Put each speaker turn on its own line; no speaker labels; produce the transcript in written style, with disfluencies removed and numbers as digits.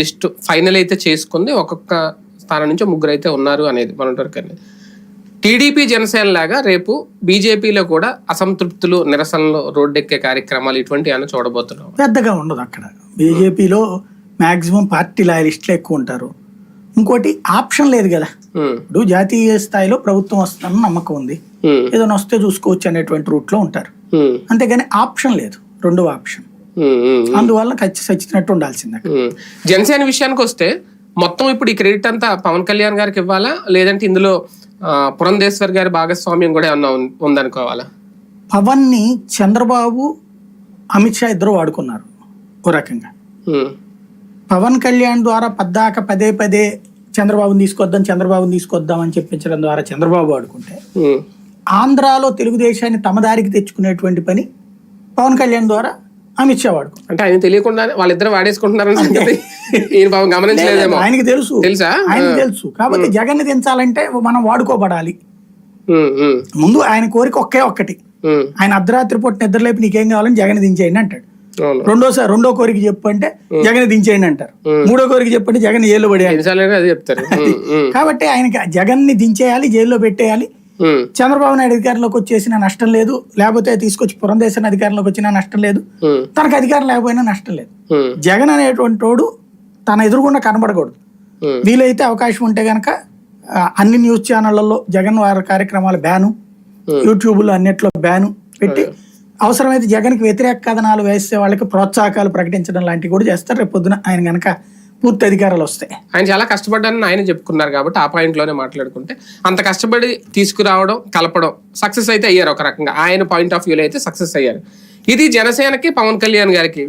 List final అయితే చేసుకుంది, ఒక్కొక్క స్థానం నుంచి ముగ్గురు అయితే ఉన్నారు అనేది మనకి. టీడీపీ జనసేన లాగా రేపు బీజేపీలో కూడా అసంతృప్తులు, నిరసనలు, రోడ్డెక్కే కార్యక్రమాలు ఇటువంటి ఏమైనా చూడబోతున్నాం?
పెద్దగా ఉండదు అక్కడ. బీజేపీలో మాక్సిమం పార్టీ లాయలిస్టులు ఎక్కువ ఉంటారు. ఇంకోటి ఆప్షన్ లేదు కదా, ఇప్పుడు జాతీయ స్థాయిలో ప్రభుత్వం వస్తుందని నమ్మకం ఉంది, ఏదైనా వస్తే చూసుకోవచ్చు అనేటువంటి రూట్ లో ఉంటారు. అంతేగాని ఆప్షన్ లేదు, రెండవ ఆప్షన్. అందువల్ల ఖచ్చితంగా ఉండాల్సిందే.
జనసేన విషయానికి వస్తే మొత్తం ఇప్పుడు ఈ క్రెడిట్ అంతా పవన్ కళ్యాణ్ గారికి ఇవ్వాలా, లేదంటే ఇందులో పురంధేశ్వర్ గారి భాగస్వామ్యం కూడా ఏమన్నా ఉందనుకోవాలా?
పవన్ ని చంద్రబాబు, అమిత్ షా ఇద్దరు వాడుకున్నారు ఓ రకంగా. పవన్ కళ్యాణ్ ద్వారా పదే పదే చంద్రబాబుని తీసుకొద్దాం అని చెప్పించడం ద్వారా చంద్రబాబు వాడుకుంటే, ఆంధ్రాలో తెలుగుదేశాన్ని తమ దారికి తెచ్చుకునేటువంటి పని పవన్ కళ్యాణ్ ద్వారా అమిత్ షా వాడుకో.
అంటే ఆయన తెలియకుండా వాళ్ళిద్దరు వాడేసుకుంటున్నారని గమనించలేదేమో.
ఆయనకి తెలుసు కాబట్టి జగన్ ని దించాలంటే మనం వాడుకోబడాలి. ముందు ఆయన కోరిక ఒక్కటి, ఆయన అర్ధరాత్రి పూట నిద్రలేపి నీకేం కావాలని జగన్ దించేయండి అంటాడు. రెండో కోరిక చెప్పు అంటే జగన్ దించేయండి అంటారు. మూడో కోరిక చెప్పంటే జగన్ జైల్లో పడేయాలి
చెప్తారు.
కాబట్టి ఆయనకి జగన్ ని దించేయాలి, జైల్లో పెట్టేయాలి. చంద్రబాబు నాయుడు అధికారంలోకి వచ్చేసిన నష్టం లేదు, లేకపోతే తీసుకొచ్చి పురంధేశ్వరి అధికారంలోకి వచ్చినా నష్టం లేదు, తనకు అధికారం లేకపోయినా నష్టం లేదు. జగన్ అనేటువంటి వాడు తన ఎదురుగుండా కనబడకూడదు. వీలైతే అవకాశం ఉంటే గనక అన్ని న్యూస్ ఛానళ్లలో జగన్ వారి కార్యక్రమాలు బ్యాను, యూట్యూబ్లో అన్నిట్లో బ్యాను పెట్టి అవసరమైతే జగన్కి వ్యతిరేక కథనాలు వేసే వాళ్ళకి ప్రోత్సాహకాలు ప్రకటించడం లాంటివి కూడా చేస్తారు. రేపు పొద్దున ఆయన గనక పూర్తి అధికారాలు వస్తాయి.
ఆయన చాలా కష్టపడ్డారని ఆయన చెప్పుకున్నారు కాబట్టి ఆ పాయింట్ లోనే మాట్లాడుకుంటే, అంత కష్టపడి తీసుకురావడం, కలపడం సక్సెస్ అయితే అయ్యారు ఒక రకంగా. ఆయన పాయింట్ ఆఫ్ వ్యూలో అయితే సక్సెస్ అయ్యారు. ఇది జనసేనకి, పవన్ కళ్యాణ్ గారికి